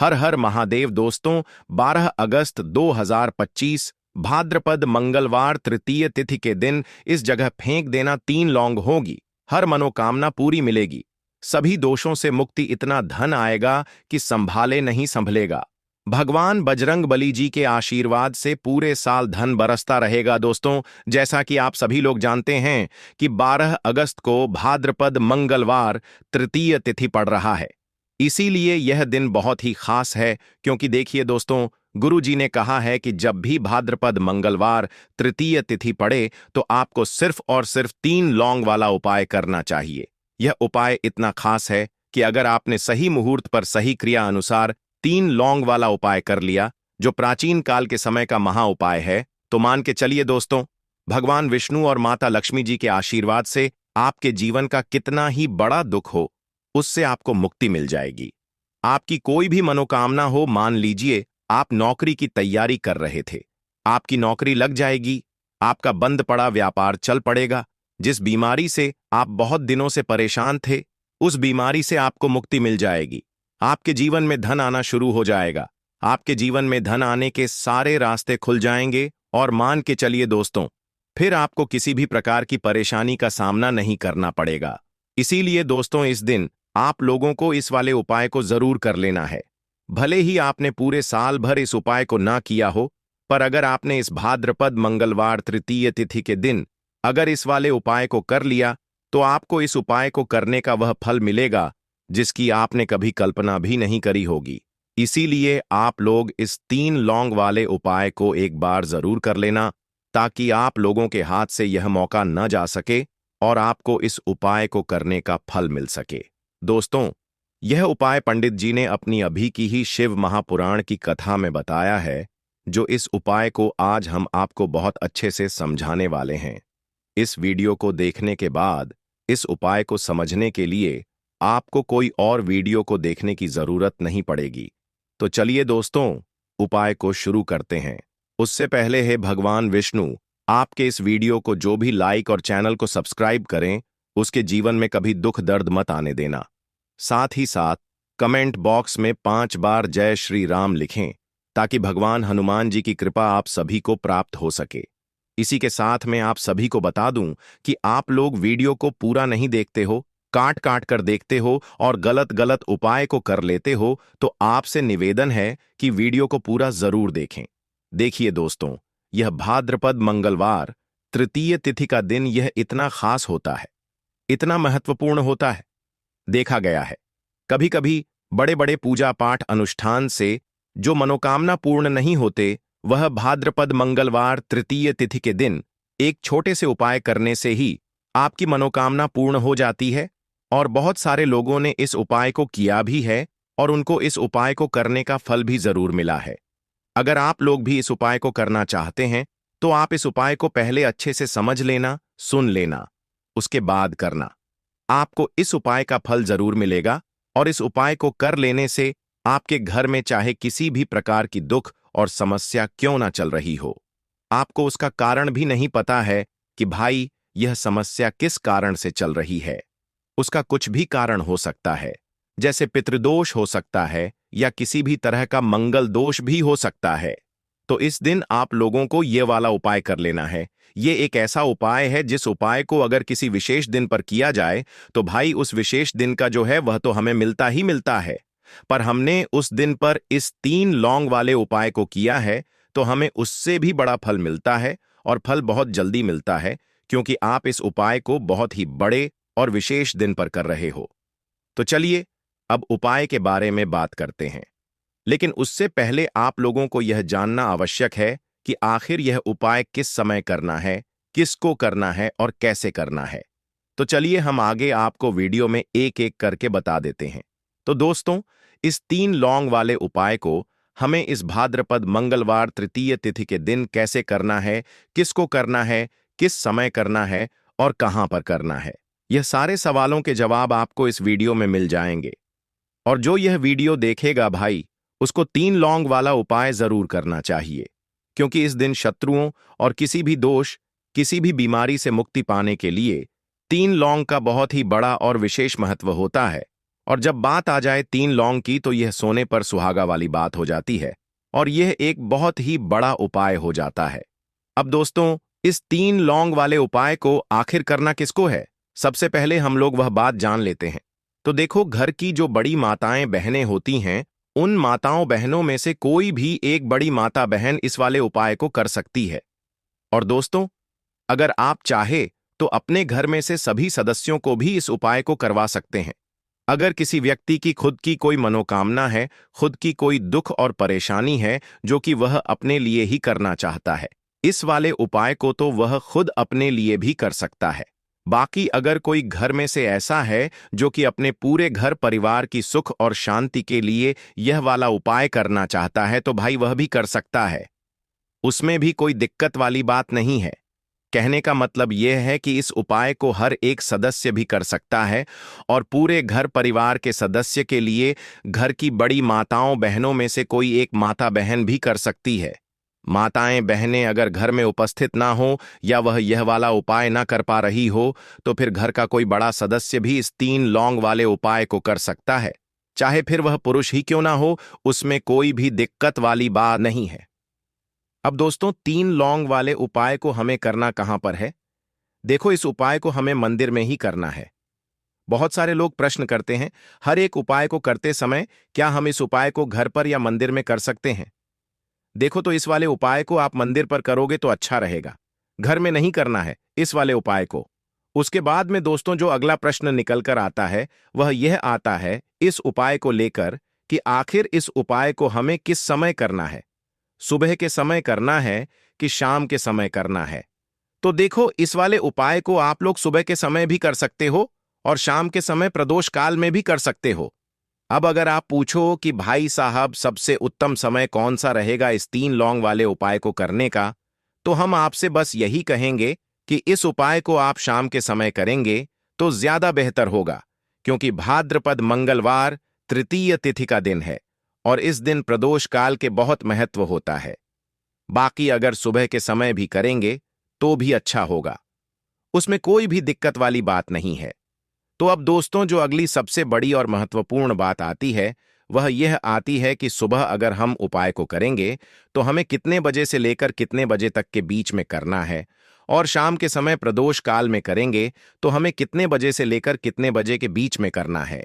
हर हर महादेव दोस्तों। 12 अगस्त 2025 भाद्रपद मंगलवार तृतीय तिथि के दिन इस जगह फेंक देना 3 लौंग होगी। हर मनोकामना पूरी मिलेगी। सभी दोषों से मुक्ति, इतना धन आएगा कि संभाले नहीं संभलेगा। भगवान बजरंग बली जी के आशीर्वाद से पूरे साल धन बरसता रहेगा दोस्तों। जैसा कि आप सभी लोग जानते हैं कि 12 अगस्त को भाद्रपद मंगलवार तृतीय तिथि पड़ रहा है। इसीलिए यह दिन बहुत ही खास है, क्योंकि देखिए दोस्तों, गुरु जी ने कहा है कि जब भी भाद्रपद मंगलवार तृतीय तिथि पड़े तो आपको सिर्फ और सिर्फ 3 लौंग वाला उपाय करना चाहिए। यह उपाय इतना खास है कि अगर आपने सही मुहूर्त पर सही क्रिया अनुसार 3 लौंग वाला उपाय कर लिया, जो प्राचीन काल के समय का महा उपाय है, तो मान के चलिए दोस्तों, भगवान विष्णु और माता लक्ष्मी जी के आशीर्वाद से आपके जीवन का कितना ही बड़ा दुख हो, उससे आपको मुक्ति मिल जाएगी। आपकी कोई भी मनोकामना हो, मान लीजिए आप नौकरी की तैयारी कर रहे थे, आपकी नौकरी लग जाएगी। आपका बंद पड़ा व्यापार चल पड़ेगा। जिस बीमारी से आप बहुत दिनों से परेशान थे, उस बीमारी से आपको मुक्ति मिल जाएगी। आपके जीवन में धन आना शुरू हो जाएगा। आपके जीवन में धन आने के सारे रास्ते खुल जाएंगे और मान के चलिए दोस्तों, फिर आपको किसी भी प्रकार की परेशानी का सामना नहीं करना पड़ेगा। इसीलिए दोस्तों, इस दिन आप लोगों को इस वाले उपाय को जरूर कर लेना है। भले ही आपने पूरे साल भर इस उपाय को ना किया हो, पर अगर आपने इस भाद्रपद मंगलवार तृतीय तिथि के दिन अगर इस वाले उपाय को कर लिया, तो आपको इस उपाय को करने का वह फल मिलेगा जिसकी आपने कभी कल्पना भी नहीं करी होगी। इसीलिए आप लोग इस 3 लौंग वाले उपाय को एक बार जरूर कर लेना, ताकि आप लोगों के हाथ से यह मौका न जा सके और आपको इस उपाय को करने का फल मिल सके। दोस्तों, यह उपाय पंडित जी ने अपनी अभी की ही शिव महापुराण की कथा में बताया है, जो इस उपाय को आज हम आपको बहुत अच्छे से समझाने वाले हैं। इस वीडियो को देखने के बाद इस उपाय को समझने के लिए आपको कोई और वीडियो को देखने की जरूरत नहीं पड़ेगी। तो चलिए दोस्तों, उपाय को शुरू करते हैं। उससे पहले है भगवान विष्णु आपके इस वीडियो को जो भी लाइक और चैनल को सब्सक्राइब करें, उसके जीवन में कभी दुख दर्द मत आने देना। साथ ही साथ कमेंट बॉक्स में 5 बार जय श्री राम लिखें, ताकि भगवान हनुमान जी की कृपा आप सभी को प्राप्त हो सके। इसी के साथ मैं आप सभी को बता दूं कि आप लोग वीडियो को पूरा नहीं देखते हो, काट काट कर देखते हो और गलत गलत उपाय को कर लेते हो, तो आपसे निवेदन है कि वीडियो को पूरा जरूर देखें। देखिए दोस्तों, यह भाद्रपद मंगलवार तृतीय तिथि का दिन यह इतना खास होता है, इतना महत्वपूर्ण होता है। देखा गया है कभी कभी बड़े बड़े पूजा पाठ अनुष्ठान से जो मनोकामना पूर्ण नहीं होते, वह भाद्रपद मंगलवार तृतीय तिथि के दिन एक छोटे से उपाय करने से ही आपकी मनोकामना पूर्ण हो जाती है। और बहुत सारे लोगों ने इस उपाय को किया भी है और उनको इस उपाय को करने का फल भी जरूर मिला है। अगर आप लोग भी इस उपाय को करना चाहते हैं, तो आप इस उपाय को पहले अच्छे से समझ लेना, सुन लेना, उसके बाद करना। आपको इस उपाय का फल जरूर मिलेगा और इस उपाय को कर लेने से आपके घर में चाहे किसी भी प्रकार की दुख और समस्या क्यों ना चल रही हो, आपको उसका कारण भी नहीं पता है कि भाई यह समस्या किस कारण से चल रही है। उसका कुछ भी कारण हो सकता है, जैसे पितृदोष हो सकता है या किसी भी तरह का मंगल दोष भी हो सकता है। तो इस दिन आप लोगों को ये वाला उपाय कर लेना है। ये एक ऐसा उपाय है जिस उपाय को अगर किसी विशेष दिन पर किया जाए, तो भाई उस विशेष दिन का जो है वह तो हमें मिलता ही मिलता है। पर हमने उस दिन पर इस 3 लौंग वाले उपाय को किया है, तो हमें उससे भी बड़ा फल मिलता है और फल बहुत जल्दी मिलता है, क्योंकि आप इस उपाय को बहुत ही बड़े और विशेष दिन पर कर रहे हो। तो चलिए अब उपाय के बारे में बात करते हैं। लेकिन उससे पहले आप लोगों को यह जानना आवश्यक है कि आखिर यह उपाय किस समय करना है, किसको करना है और कैसे करना है। तो चलिए हम आगे आपको वीडियो में एक एक करके बता देते हैं। तो दोस्तों, इस 3 लौंग वाले उपाय को हमें इस भाद्रपद मंगलवार तृतीय तिथि के दिन कैसे करना है, किसको करना है, किस समय करना है और कहां पर करना है, यह सारे सवालों के जवाब आपको इस वीडियो में मिल जाएंगे। और जो यह वीडियो देखेगा भाई, उसको 3 लौंग वाला उपाय जरूर करना चाहिए, क्योंकि इस दिन शत्रुओं और किसी भी दोष, किसी भी बीमारी से मुक्ति पाने के लिए 3 लौंग का बहुत ही बड़ा और विशेष महत्व होता है। और जब बात आ जाए 3 लौंग की तो यह सोने पर सुहागा वाली बात हो जाती है और यह एक बहुत ही बड़ा उपाय हो जाता है। अब दोस्तों, इस 3 लौंग वाले उपाय को आखिर करना किसको है, सबसे पहले हम लोग वह बात जान लेते हैं। तो देखो, घर की जो बड़ी माताएं बहनें होती हैं, उन माताओं बहनों में से कोई भी एक बड़ी माता बहन इस वाले उपाय को कर सकती है। और दोस्तों, अगर आप चाहे तो अपने घर में से सभी सदस्यों को भी इस उपाय को करवा सकते हैं। अगर किसी व्यक्ति की खुद की कोई मनोकामना है, खुद की कोई दुख और परेशानी है जो कि वह अपने लिए ही करना चाहता है, इस वाले उपाय को तो वह खुद अपने लिए भी कर सकता है। बाकी अगर कोई घर में से ऐसा है जो कि अपने पूरे घर परिवार की सुख और शांति के लिए यह वाला उपाय करना चाहता है तो भाई वह भी कर सकता है, उसमें भी कोई दिक्कत वाली बात नहीं है। कहने का मतलब यह है कि इस उपाय को हर एक सदस्य भी कर सकता है और पूरे घर परिवार के सदस्य के लिए घर की बड़ी माताओं बहनों में से कोई एक माता बहन भी कर सकती है। माताएं बहनें अगर घर में उपस्थित ना हो या वह यह वाला उपाय ना कर पा रही हो तो फिर घर का कोई बड़ा सदस्य भी इस 3 लौंग वाले उपाय को कर सकता है, चाहे फिर वह पुरुष ही क्यों ना हो, उसमें कोई भी दिक्कत वाली बात नहीं है। अब दोस्तों, 3 लौंग वाले उपाय को हमें करना कहां पर है? देखो, इस उपाय को हमें मंदिर में ही करना है। बहुत सारे लोग प्रश्न करते हैं, हर एक उपाय को करते समय क्या हम इस उपाय को घर पर या मंदिर में कर सकते हैं? देखो, तो इस वाले उपाय को आप मंदिर पर करोगे तो अच्छा रहेगा, घर में नहीं करना है इस वाले उपाय को। उसके बाद में दोस्तों, जो अगला प्रश्न निकल कर आता है वह यह आता है इस उपाय को लेकर कि आखिर इस उपाय को हमें किस समय करना है, सुबह के समय करना है कि शाम के समय करना है? तो देखो, इस वाले उपाय को आप लोग सुबह के समय भी कर सकते हो और शाम के समय प्रदोष काल में भी कर सकते हो। अब अगर आप पूछो कि भाई साहब सबसे उत्तम समय कौन सा रहेगा इस 3 लौंग वाले उपाय को करने का, तो हम आपसे बस यही कहेंगे कि इस उपाय को आप शाम के समय करेंगे तो ज्यादा बेहतर होगा, क्योंकि भाद्रपद मंगलवार तृतीय तिथि का दिन है और इस दिन प्रदोष काल के बहुत महत्व होता है। बाकी अगर सुबह के समय भी करेंगे तो भी अच्छा होगा, उसमें कोई भी दिक्कत वाली बात नहीं है। तो अब दोस्तों, जो अगली सबसे बड़ी और महत्वपूर्ण बात आती है वह यह आती है कि सुबह अगर हम उपाय को करेंगे तो हमें कितने बजे से लेकर कितने बजे तक के बीच में करना है, और शाम के समय प्रदोष काल में करेंगे तो हमें कितने बजे से लेकर कितने बजे के बीच में करना है।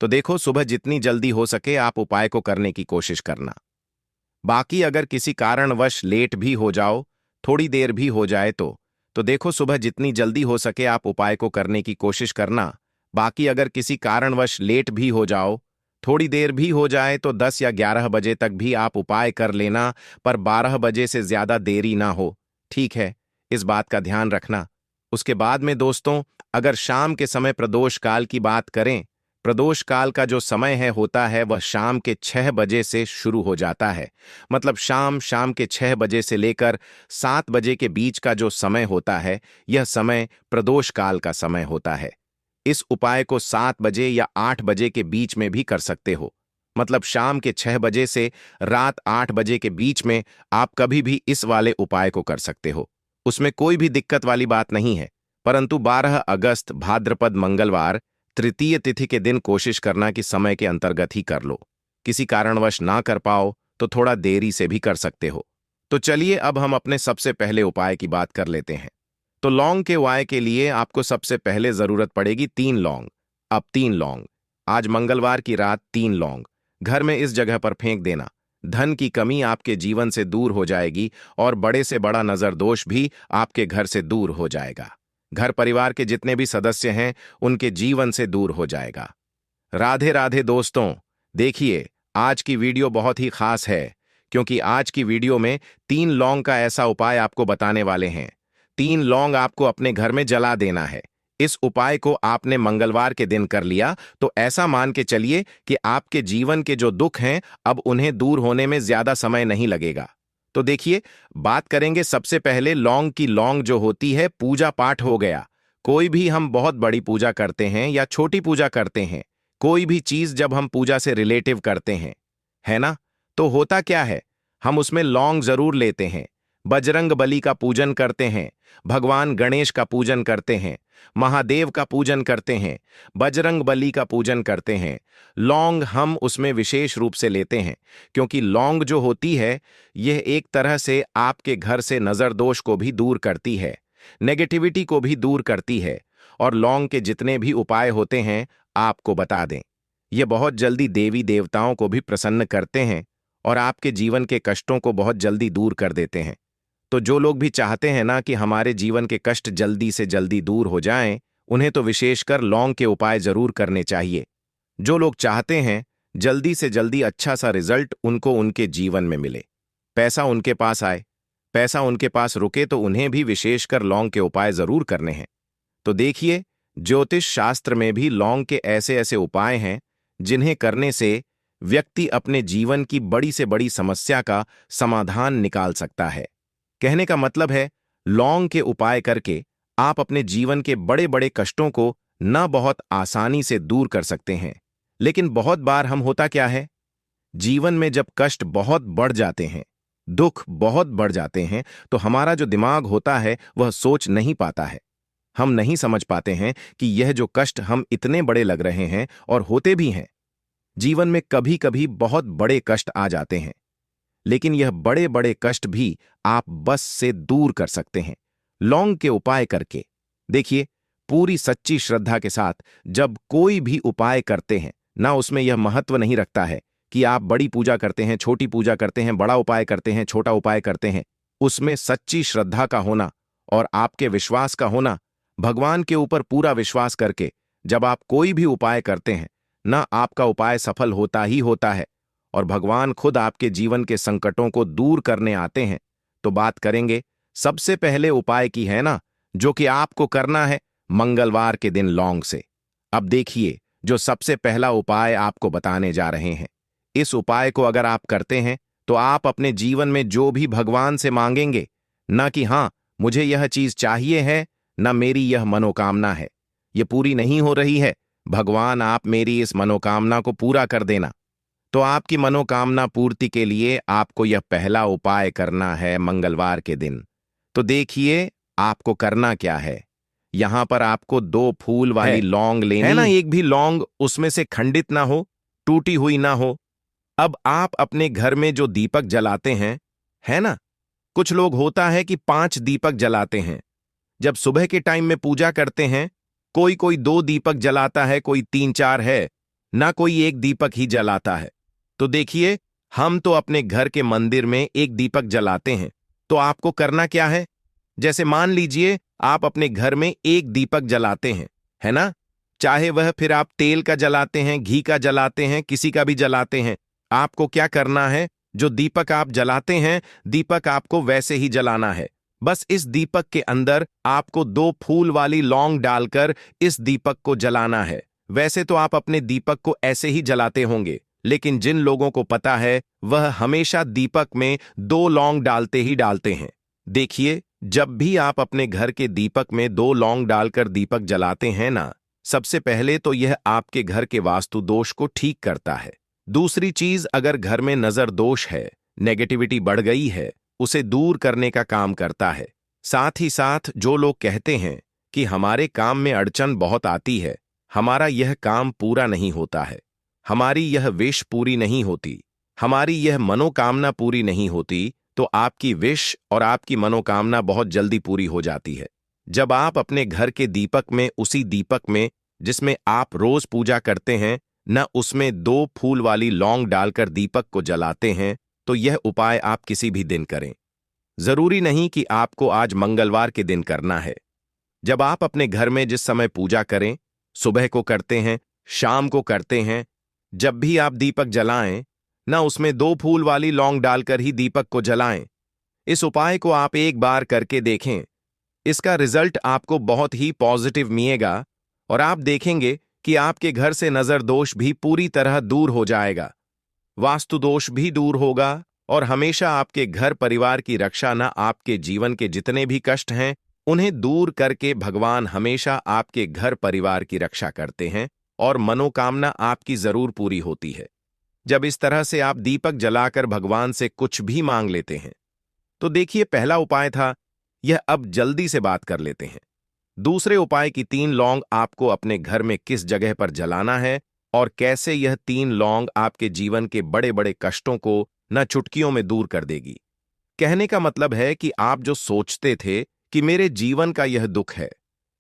तो देखो, सुबह जितनी जल्दी हो सके आप उपाय को करने की कोशिश करना। बाकी अगर किसी कारणवश लेट भी हो जाओ, थोड़ी देर भी हो जाए तो देखो, सुबह जितनी जल्दी हो सके आप उपाय को करने की कोशिश करना। बाकी अगर किसी कारणवश लेट भी हो जाओ, थोड़ी देर भी हो जाए तो 10 या 11 बजे तक भी आप उपाय कर लेना, पर 12 बजे से ज्यादा देरी ना हो, ठीक है? इस बात का ध्यान रखना। उसके बाद में दोस्तों, अगर शाम के समय प्रदोष काल की बात करें, प्रदोष काल का जो समय है होता है वह शाम के 6 बजे से शुरू हो जाता है। मतलब शाम के 6 बजे से लेकर 7 बजे के बीच का जो समय होता है, यह समय प्रदोष काल का समय होता है। इस उपाय को 7 बजे या 8 बजे के बीच में भी कर सकते हो। मतलब शाम के 6 बजे से रात 8 बजे के बीच में आप कभी भी इस वाले उपाय को कर सकते हो, उसमें कोई भी दिक्कत वाली बात नहीं है। परंतु 12 अगस्त भाद्रपद मंगलवार तृतीय तिथि के दिन कोशिश करना कि समय के अंतर्गत ही कर लो। किसी कारणवश ना कर पाओ तो थोड़ा देरी से भी कर सकते हो। तो चलिए, अब हम अपने सबसे पहले उपाय की बात कर लेते हैं। तो लौंग के उपाय के लिए आपको सबसे पहले जरूरत पड़ेगी 3 लौंग। अब 3 लौंग, आज मंगलवार की रात 3 लौंग घर में इस जगह पर फेंक देना। धन की कमी आपके जीवन से दूर हो जाएगी और बड़े से बड़ा नजर दोष भी आपके घर से दूर हो जाएगा। घर परिवार के जितने भी सदस्य हैं उनके जीवन से दूर हो जाएगा। राधे राधे दोस्तों, देखिए, आज की वीडियो बहुत ही खास है, क्योंकि आज की वीडियो में 3 लौंग का ऐसा उपाय आपको बताने वाले हैं। 3 लौंग आपको अपने घर में जला देना है। इस उपाय को आपने मंगलवार के दिन कर लिया तो ऐसा मान के चलिए कि आपके जीवन के जो दुख हैं अब उन्हें दूर होने में ज्यादा समय नहीं लगेगा। तो देखिए, बात करेंगे सबसे पहले लौंग की। लौंग जो होती है, पूजा पाठ हो गया। कोई भी हम बहुत बड़ी पूजा करते हैं या छोटी पूजा करते हैं, कोई भी चीज जब हम पूजा से रिलेटिव करते हैं, है ना, तो होता क्या है, हम उसमें लौंग जरूर लेते हैं। बजरंग बली का पूजन करते हैं, भगवान गणेश का पूजन करते हैं, महादेव का पूजन करते हैं, बजरंग बली का पूजन करते हैं। लौंग हम उसमें विशेष रूप से लेते हैं, क्योंकि लौंग जो होती है यह एक तरह से आपके घर से नजर दोष को भी दूर करती है, नेगेटिविटी को भी दूर करती है। और लौंग के जितने भी उपाय होते हैं आपको बता दें, ये बहुत जल्दी देवी देवताओं को भी प्रसन्न करते हैं और आपके जीवन के कष्टों को बहुत जल्दी दूर कर देते हैं। तो जो लोग भी चाहते हैं ना कि हमारे जीवन के कष्ट जल्दी से जल्दी दूर हो जाएं, उन्हें तो विशेषकर लौंग के उपाय जरूर करने चाहिए। जो लोग चाहते हैं जल्दी से जल्दी अच्छा सा रिजल्ट उनको उनके जीवन में मिले, पैसा उनके पास आए, पैसा उनके पास रुके, तो उन्हें भी विशेषकर लौंग के उपाय जरूर करने हैं। तो देखिए, ज्योतिष शास्त्र में भी लौंग के ऐसे ऐसे उपाय हैं जिन्हें करने से व्यक्ति अपने जीवन की बड़ी से बड़ी समस्या का समाधान निकाल सकता है। कहने का मतलब है, लौंग के उपाय करके आप अपने जीवन के बड़े बड़े कष्टों को न बहुत आसानी से दूर कर सकते हैं। लेकिन बहुत बार हम होता क्या है, जीवन में जब कष्ट बहुत बढ़ जाते हैं, दुख बहुत बढ़ जाते हैं, तो हमारा जो दिमाग होता है वह सोच नहीं पाता है। हम नहीं समझ पाते हैं कि यह जो कष्ट हम इतने बड़े लग रहे हैं, और होते भी हैं। जीवन में कभी कभी बहुत बड़े कष्ट आ जाते हैं, लेकिन यह बड़े बड़े कष्ट भी आप बस से दूर कर सकते हैं लौंग के उपाय करके। देखिए, पूरी सच्ची श्रद्धा के साथ जब कोई भी उपाय करते हैं ना, उसमें यह महत्व नहीं रखता है कि आप बड़ी पूजा करते हैं, छोटी पूजा करते हैं, बड़ा उपाय करते हैं, छोटा उपाय करते हैं। उसमें सच्ची श्रद्धा का होना और आपके विश्वास का होना, भगवान के ऊपर पूरा विश्वास करके जब आप कोई भी उपाय करते हैं ना, आपका उपाय सफल होता ही होता है और भगवान खुद आपके जीवन के संकटों को दूर करने आते हैं। तो बात करेंगे सबसे पहले उपाय की, है ना, जो कि आपको करना है मंगलवार के दिन लौंग से। अब देखिए, जो सबसे पहला उपाय आपको बताने जा रहे हैं, इस उपाय को अगर आप करते हैं तो आप अपने जीवन में जो भी भगवान से मांगेंगे, ना कि हाँ मुझे यह चीज चाहिए है, ना मेरी यह मनोकामना है, ये पूरी नहीं हो रही है, भगवान आप मेरी इस मनोकामना को पूरा कर देना। तो आपकी मनोकामना पूर्ति के लिए आपको यह पहला उपाय करना है मंगलवार के दिन। तो देखिए, आपको करना क्या है। यहां पर आपको 2 फूल वाली लौंग लेनी है ना, एक भी लौंग उसमें से खंडित ना हो, टूटी हुई ना हो। अब आप अपने घर में जो दीपक जलाते हैं, है ना, कुछ लोग होता है कि 5 दीपक जलाते हैं। जब सुबह के टाइम में पूजा करते हैं, कोई कोई 2 दीपक जलाता है, कोई 3-4 है ना, कोई 1 दीपक ही जलाता है। तो देखिए, हम तो अपने घर के मंदिर में 1 दीपक जलाते हैं। तो आपको करना क्या है, जैसे मान लीजिए आप अपने घर में 1 दीपक जलाते हैं, है ना, चाहे वह फिर आप तेल का जलाते हैं, घी का जलाते हैं, किसी का भी जलाते हैं। आपको क्या करना है, जो दीपक आप जलाते हैं, दीपक आपको वैसे ही जलाना है। बस इस दीपक के अंदर आपको 2 फूल वाली लौंग डालकर इस दीपक को जलाना है। वैसे तो आप अपने दीपक को ऐसे ही जलाते होंगे, लेकिन जिन लोगों को पता है वह हमेशा दीपक में 2 लौंग डालते ही डालते हैं। देखिए, जब भी आप अपने घर के दीपक में 2 लौंग डालकर दीपक जलाते हैं ना, सबसे पहले तो यह आपके घर के वास्तु दोष को ठीक करता है। दूसरी चीज, अगर घर में नजर दोष है, नेगेटिविटी बढ़ गई है, उसे दूर करने का काम करता है। साथ ही साथ जो लोग कहते हैं कि हमारे काम में अड़चन बहुत आती है, हमारा यह काम पूरा नहीं होता है, हमारी यह विश पूरी नहीं होती, हमारी यह मनोकामना पूरी नहीं होती, तो आपकी विश और आपकी मनोकामना बहुत जल्दी पूरी हो जाती है। जब आप अपने घर के दीपक में, उसी दीपक में जिसमें आप रोज पूजा करते हैं न, उसमें 2 फूल वाली लौंग डालकर दीपक को जलाते हैं, तो यह उपाय आप किसी भी दिन करें। जरूरी नहीं कि आपको आज मंगलवार के दिन करना है। जब आप अपने घर में जिस समय पूजा करें, सुबह को करते हैं, शाम को करते हैं, जब भी आप दीपक जलाएं ना, उसमें 2 फूल वाली लौंग डालकर ही दीपक को जलाएं। इस उपाय को आप एक बार करके देखें, इसका रिजल्ट आपको बहुत ही पॉजिटिव मिलेगा और आप देखेंगे कि आपके घर से नजर दोष भी पूरी तरह दूर हो जाएगा, वास्तु दोष भी दूर होगा और हमेशा आपके घर परिवार की रक्षा न, आपके जीवन के जितने भी कष्ट हैं उन्हें दूर करके भगवान हमेशा आपके घर परिवार की रक्षा करते हैं और मनोकामना आपकी जरूर पूरी होती है। जब इस तरह से आप दीपक जलाकर भगवान से कुछ भी मांग लेते हैं, तो देखिए, पहला उपाय था यह। अब जल्दी से बात कर लेते हैं। दूसरे उपाय की 3 लौंग आपको अपने घर में किस जगह पर जलाना है और कैसे यह 3 लौंग आपके जीवन के बड़े बड़े कष्टों को न चुटकियों में दूर कर देगी। कहने का मतलब है कि आप जो सोचते थे कि मेरे जीवन का यह दुख है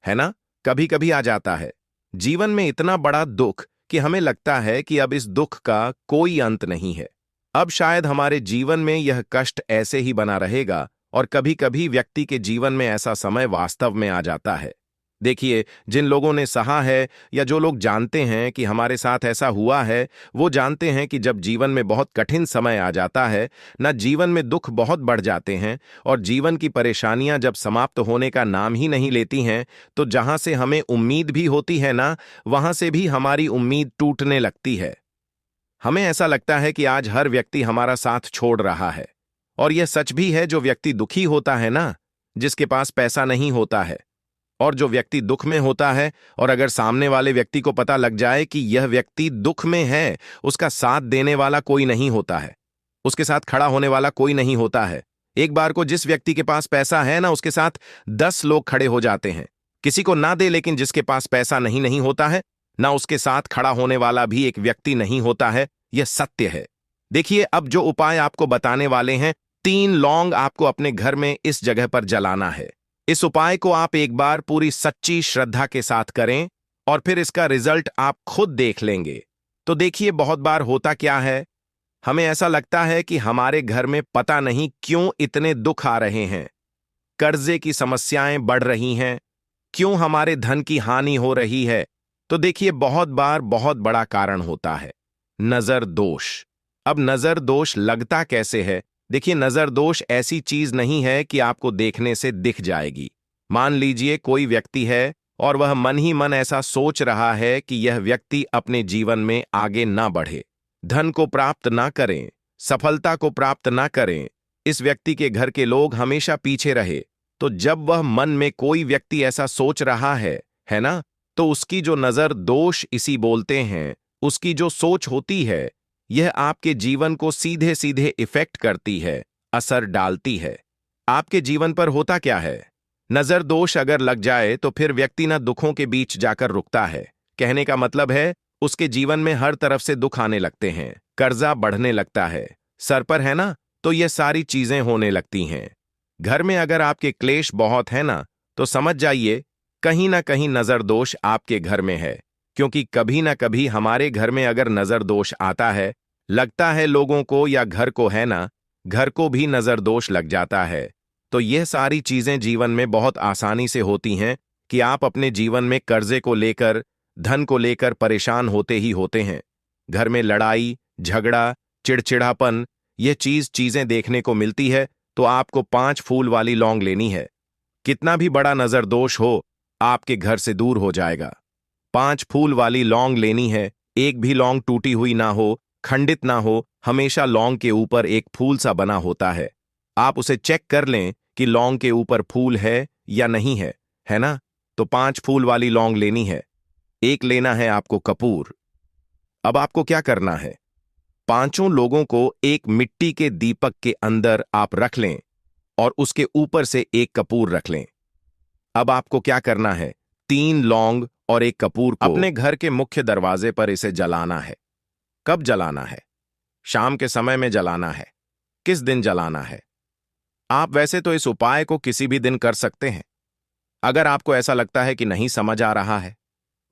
ना, कभी कभी आ जाता है जीवन में इतना बड़ा दुख कि हमें लगता है कि अब इस दुख का कोई अंत नहीं है। अब शायद हमारे जीवन में यह कष्ट ऐसे ही बना रहेगा और कभी कभी व्यक्ति के जीवन में ऐसा समय वास्तव में आ जाता है। देखिए, जिन लोगों ने सहा है या जो लोग जानते हैं कि हमारे साथ ऐसा हुआ है, वो जानते हैं कि जब जीवन में बहुत कठिन समय आ जाता है, ना जीवन में दुख बहुत बढ़ जाते हैं और जीवन की परेशानियां जब समाप्त होने का नाम ही नहीं लेती हैं, तो जहां से हमें उम्मीद भी होती है ना, वहां से भी हमारी उम्मीद टूटने लगती है। हमें ऐसा लगता है कि आज हर व्यक्ति हमारा साथ छोड़ रहा है। और यह सच भी है, जो व्यक्ति दुखी होता है ना, जिसके पास पैसा नहीं होता है, और जो व्यक्ति दुख में होता है और अगर सामने वाले व्यक्ति को पता लग जाए कि यह व्यक्ति दुख में है, उसका साथ देने वाला कोई नहीं होता है, उसके साथ खड़ा होने वाला कोई नहीं होता है। एक बार को जिस व्यक्ति के पास पैसा है ना, उसके साथ 10 लोग खड़े हो जाते हैं। किसी को ना दे, लेकिन जिसके पास पैसा नहीं होता है ना, उसके साथ खड़ा होने वाला भी एक व्यक्ति नहीं होता है। यह सत्य है। देखिए, अब जो उपाय आपको बताने वाले हैं, 3 लौंग आपको अपने घर में इस जगह पर जलाना है। इस उपाय को आप एक बार पूरी सच्ची श्रद्धा के साथ करें और फिर इसका रिजल्ट आप खुद देख लेंगे। तो देखिए, बहुत बार होता क्या है, हमें ऐसा लगता है कि हमारे घर में पता नहीं क्यों इतने दुख आ रहे हैं, कर्जे की समस्याएं बढ़ रही हैं, क्यों हमारे धन की हानि हो रही है। तो देखिए, बहुत बार बहुत बड़ा कारण होता है नजर दोष। अब नजर दोष लगता कैसे है? देखिए, नजर दोष ऐसी चीज नहीं है कि आपको देखने से दिख जाएगी। मान लीजिए कोई व्यक्ति है और वह मन ही मन ऐसा सोच रहा है कि यह व्यक्ति अपने जीवन में आगे ना बढ़े, धन को प्राप्त ना करें, सफलता को प्राप्त ना करें, इस व्यक्ति के घर के लोग हमेशा पीछे रहे। तो जब वह मन में कोई व्यक्ति ऐसा सोच रहा है ना, तो उसकी जो नजर दोष इसी बोलते हैं, उसकी जो सोच होती है, यह आपके जीवन को सीधे सीधे इफेक्ट करती है, असर डालती है। आपके जीवन पर होता क्या है, नजर दोष अगर लग जाए तो फिर व्यक्ति ना दुखों के बीच जाकर रुकता है। कहने का मतलब है, उसके जीवन में हर तरफ से दुख आने लगते हैं, कर्जा बढ़ने लगता है, सर पर है ना, तो ये सारी चीजें होने लगती हैं। घर में अगर आपके क्लेश बहुत है ना, तो समझ जाइए कहीं ना कहीं नजर दोष आपके घर में है। क्योंकि कभी ना कभी हमारे घर में अगर नजर दोष आता है, लगता है लोगों को या घर को है ना, घर को भी नजर दोष लग जाता है। तो यह सारी चीजें जीवन में बहुत आसानी से होती हैं कि आप अपने जीवन में कर्जे को लेकर, धन को लेकर परेशान होते ही होते हैं। घर में लड़ाई झगड़ा, चिड़चिड़ापन, यह चीजें देखने को मिलती है। तो आपको 5 फूल वाली लौंग लेनी है। कितना भी बड़ा नजर दोष हो, आपके घर से दूर हो जाएगा। 5 फूल वाली लौंग लेनी है। एक भी लौंग टूटी हुई ना हो, खंडित ना हो, हमेशा लौंग के ऊपर एक फूल सा बना होता है। आप उसे चेक कर लें कि लौंग के ऊपर फूल है या नहीं है ना? तो 5 फूल वाली लौंग लेनी है। एक लेना है आपको कपूर। अब आपको क्या करना है, 5 लोगों को एक मिट्टी के दीपक के अंदर आप रख लें और उसके ऊपर से एक कपूर रख लें। अब आपको क्या करना है, 3 लौंग और एक कपूर को अपने घर के मुख्य दरवाजे पर इसे जलाना है। कब जलाना है? शाम के समय में जलाना है। किस दिन जलाना है? आप वैसे तो इस उपाय को किसी भी दिन कर सकते हैं। अगर आपको ऐसा लगता है कि नहीं समझ आ रहा है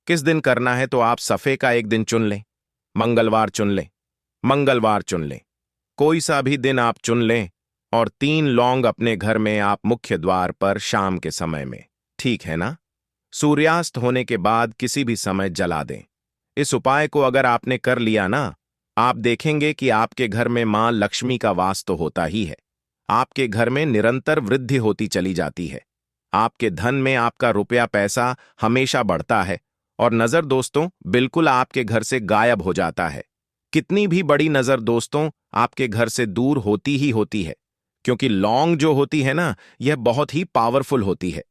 किस दिन करना है, तो आप सफे का एक दिन चुन लें, मंगलवार चुन लें, मंगलवार चुन लें, कोई सा भी दिन आप चुन लें और 3 लौंग अपने घर में आप मुख्य द्वार पर शाम के समय में, ठीक है ना, सूर्यास्त होने के बाद किसी भी समय जला दें। इस उपाय को अगर आपने कर लिया ना, आप देखेंगे कि आपके घर में मां लक्ष्मी का वास तो होता ही है। आपके घर में निरंतर वृद्धि होती चली जाती है। आपके धन में आपका रुपया पैसा हमेशा बढ़ता है और नजर दोस्तों बिल्कुल आपके घर से गायब हो जाता है। कितनी भी बड़ी नजर दोस्तों आपके घर से दूर होती ही होती है, क्योंकि लौंग जो होती है ना, यह बहुत ही पावरफुल होती है।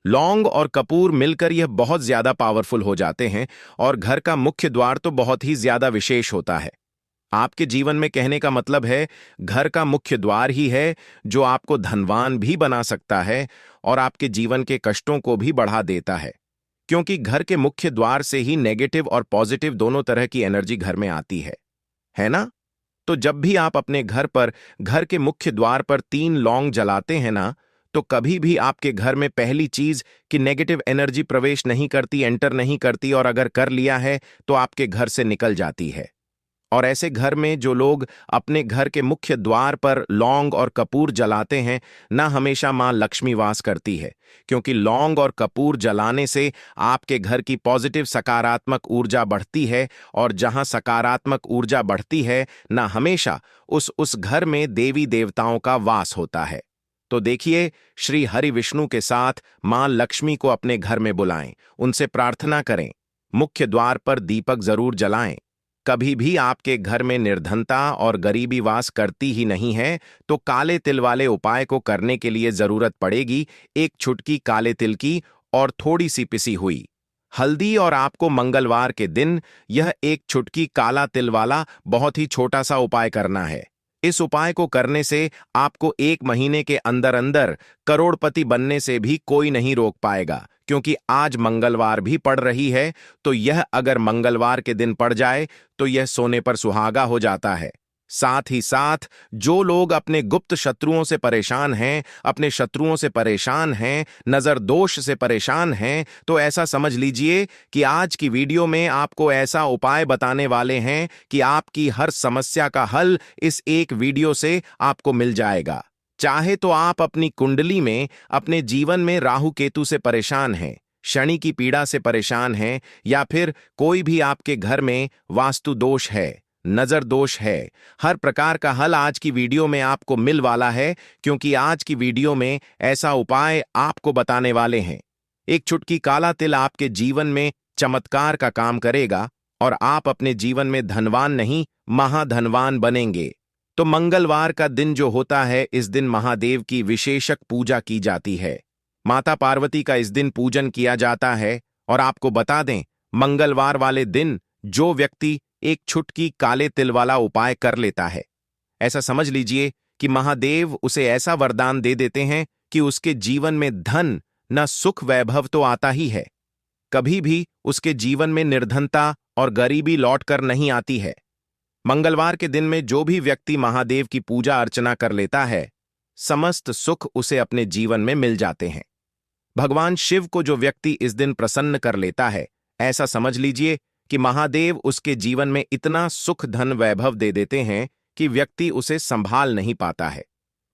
लौंग और कपूर मिलकर यह बहुत ज्यादा पावरफुल हो जाते हैं और घर का मुख्य द्वार तो बहुत ही ज्यादा विशेष होता है। आपके जीवन में कहने का मतलब है घर का मुख्य द्वार ही है जो आपको धनवान भी बना सकता है और आपके जीवन के कष्टों को भी बढ़ा देता है, क्योंकि घर के मुख्य द्वार से ही नेगेटिव और पॉजिटिव दोनों तरह की एनर्जी घर में आती है ना? तो जब भी आप अपने घर के मुख्य द्वार पर 3 लौंग जलाते हैं ना, तो कभी भी आपके घर में पहली चीज कि नेगेटिव एनर्जी प्रवेश नहीं करती, एंटर नहीं करती, और अगर कर लिया है तो आपके घर से निकल जाती है। और ऐसे घर में जो लोग अपने घर के मुख्य द्वार पर लौंग और कपूर जलाते हैं ना, हमेशा मां लक्ष्मी वास करती है, क्योंकि लौंग और कपूर जलाने से आपके घर की पॉजिटिव सकारात्मक ऊर्जा बढ़ती है, और जहां सकारात्मक ऊर्जा बढ़ती है ना, हमेशा उस घर में देवी देवताओं का वास होता है। तो देखिए, श्री हरि विष्णु के साथ मां लक्ष्मी को अपने घर में बुलाएं, उनसे प्रार्थना करें, मुख्य द्वार पर दीपक जरूर जलाएं। कभी भी आपके घर में निर्धनता और गरीबी वास करती ही नहीं है, तो काले तिल वाले उपाय को करने के लिए जरूरत पड़ेगी एक चुटकी काले तिल की और थोड़ी सी पिसी हुई हल्दी, और आपको मंगलवार के दिन यह एक चुटकी काला तिल वाला बहुत ही छोटा सा उपाय करना है। इस उपाय को करने से आपको 1 महीने के अंदर अंदर करोड़पति बनने से भी कोई नहीं रोक पाएगा, क्योंकि आज मंगलवार भी पड़ रही है। तो यह अगर मंगलवार के दिन पड़ जाए तो यह सोने पर सुहागा हो जाता है। साथ ही साथ जो लोग अपने गुप्त शत्रुओं से परेशान हैं, अपने शत्रुओं से परेशान हैं, नजर दोष से परेशान हैं, तो ऐसा समझ लीजिए कि आज की वीडियो में आपको ऐसा उपाय बताने वाले हैं कि आपकी हर समस्या का हल इस एक वीडियो से आपको मिल जाएगा। चाहे तो आप अपनी कुंडली में, अपने जीवन में राहु केतु से परेशान हैं, शनि की पीड़ा से परेशान हैं, या फिर कोई भी आपके घर में वास्तु दोष है, नजर दोष है, हर प्रकार का हल आज की वीडियो में आपको मिल वाला है, क्योंकि आज की वीडियो में ऐसा उपाय आपको बताने वाले हैं। एक चुटकी काला तिल आपके जीवन में चमत्कार का काम करेगा और आप अपने जीवन में धनवान नहीं, महाधनवान बनेंगे। तो मंगलवार का दिन जो होता है, इस दिन महादेव की विशेषक पूजा की जाती है। माता पार्वती का इस दिन पूजन किया जाता है। और आपको बता दें, मंगलवार वाले दिन जो व्यक्ति एक चुटकी काले तिल वाला उपाय कर लेता है, ऐसा समझ लीजिए कि महादेव उसे ऐसा वरदान दे देते हैं कि उसके जीवन में धन न सुख वैभव तो आता ही है, कभी भी उसके जीवन में निर्धनता और गरीबी लौट कर नहीं आती है। मंगलवार के दिन में जो भी व्यक्ति महादेव की पूजा अर्चना कर लेता है, समस्त सुख उसे अपने जीवन में मिल जाते हैं। भगवान शिव को जो व्यक्ति इस दिन प्रसन्न कर लेता है, ऐसा समझ लीजिए कि महादेव उसके जीवन में इतना सुख धन वैभव दे देते हैं कि व्यक्ति उसे संभाल नहीं पाता है।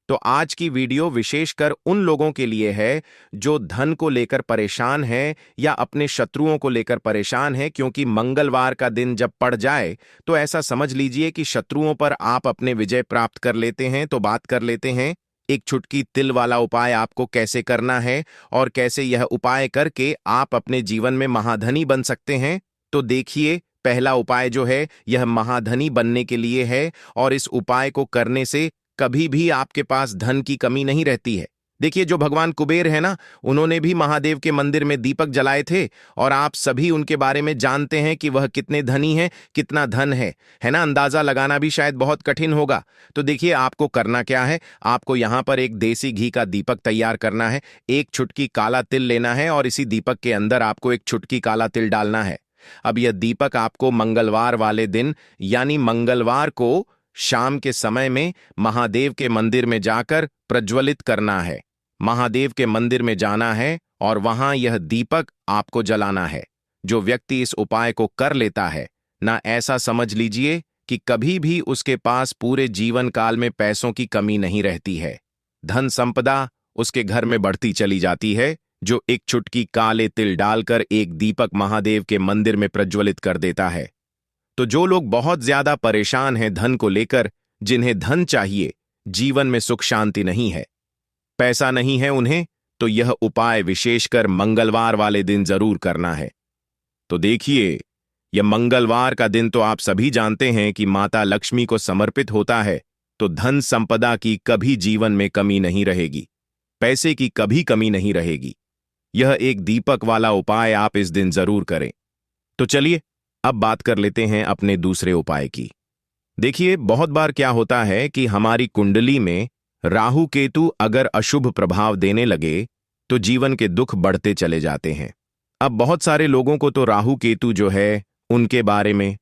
तो आज की वीडियो विशेषकर उन लोगों के लिए है जो धन को लेकर परेशान है या अपने शत्रुओं को लेकर परेशान है, क्योंकि मंगलवार का दिन जब पड़ जाए तो ऐसा समझ लीजिए कि शत्रुओं पर आप अपने विजय प्राप्त कर लेते हैं। तो बात कर लेते हैं एक चुटकी तिल वाला उपाय आपको कैसे करना है और कैसे यह उपाय करके आप अपने जीवन में महाधनी बन सकते हैं। तो देखिए, पहला उपाय जो है यह महाधनी बनने के लिए है, और इस उपाय को करने से कभी भी आपके पास धन की कमी नहीं रहती है। देखिए, जो भगवान कुबेर है ना, उन्होंने भी महादेव के मंदिर में दीपक जलाए थे, और आप सभी उनके बारे में जानते हैं कि वह कितने धनी हैं, कितना धन है ना। अंदाजा लगाना भी शायद बहुत कठिन होगा। तो देखिए, आपको करना क्या है, आपको यहां पर एक देसी घी का दीपक तैयार करना है, एक चुटकी काला तिल लेना है, और इसी दीपक के अंदर आपको एक चुटकी काला तिल डालना है। अब यह दीपक आपको मंगलवार वाले दिन, यानी मंगलवार को शाम के समय में महादेव के मंदिर में जाकर प्रज्वलित करना है। महादेव के मंदिर में जाना है और वहां यह दीपक आपको जलाना है। जो व्यक्ति इस उपाय को कर लेता है ना, ऐसा समझ लीजिए कि कभी भी उसके पास पूरे जीवन काल में पैसों की कमी नहीं रहती है। धन संपदा उसके घर में बढ़ती चली जाती है, जो एक चुटकी काले तिल डालकर एक दीपक महादेव के मंदिर में प्रज्वलित कर देता है। तो जो लोग बहुत ज्यादा परेशान हैं धन को लेकर, जिन्हें धन चाहिए, जीवन में सुख शांति नहीं है, पैसा नहीं है उन्हें, तो यह उपाय विशेषकर मंगलवार वाले दिन जरूर करना है। तो देखिए, यह मंगलवार का दिन तो आप सभी जानते हैं कि माता लक्ष्मी को समर्पित होता है, तो धन संपदा की कभी जीवन में कमी नहीं रहेगी, पैसे की कभी कमी नहीं रहेगी। यह एक दीपक वाला उपाय आप इस दिन जरूर करें। तो चलिए, अब बात कर लेते हैं अपने दूसरे उपाय की। देखिए, बहुत बार क्या होता है कि हमारी कुंडली में राहु केतु अगर अशुभ प्रभाव देने लगे तो जीवन के दुख बढ़ते चले जाते हैं। अब बहुत सारे लोगों को तो राहु केतु जो है उनके बारे में